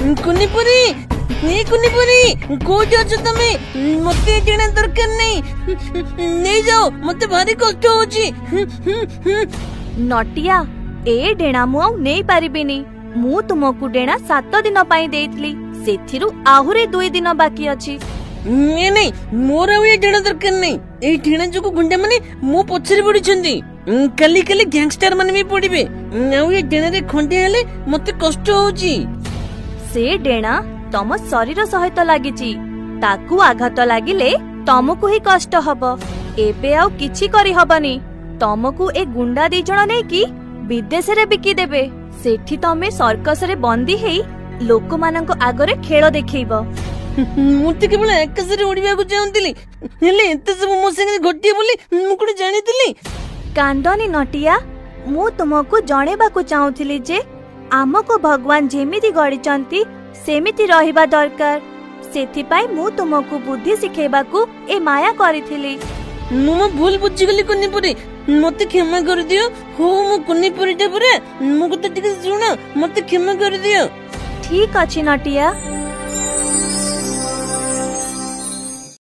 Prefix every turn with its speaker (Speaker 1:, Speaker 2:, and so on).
Speaker 1: कुनीपुरी ए कुनीपुरी कोठी अछ तमे मते टेणा दरकार नहीं जाओ मते भारी कष्ट होची।
Speaker 2: नटिया ए डेणा मु नहीं पारिबिनी मु तुमको डेणा 7 दिन पाई देइतली सेथिरु आहुरे 2 दिन बाकी अछि।
Speaker 1: नहीं मोर ये टेणा दरकार नहीं ए टेणा जो गुंडा माने मो पछरे पड़ी छंदी कली कली गैंगस्टर माने भी पड़िबे आ ये टेणा रे खंडे हेले मते कष्ट होची।
Speaker 2: से डेणा तम शरीर सहित लागिची ताकू आघात लागिले तमको ही कष्ट हब एबे आउ किछि करी हबनी तमको ए गुंडा दी जण नै कि विदेश रे बिकी देबे सेठी तमे सर्कस रे बंदी हेई लोक मानक आगरे खेल देखैबो।
Speaker 1: मुते केवल आकाश रे उड़िबा को चाहंतिली हेले एते सब मो संगे घटिए बोली मु कोड जानितिली।
Speaker 2: कांदनी नटिया मु तुमको जणेबा को चाहूतिली जे आमको भगवान जेमिति गड़िचंती सेमिति रहिबा दरकार सेथि पाई मु तुमको बुद्धि सिखेबा को ए माया करिथिली।
Speaker 1: मु भूल बुझी गली कुनीपुरी मते क्षमा कर दियो हो मु कुनीपुरी टे पुरा मु को तो टिके सुना मते क्षमा कर दियो।
Speaker 2: ठीक अछि नटिया।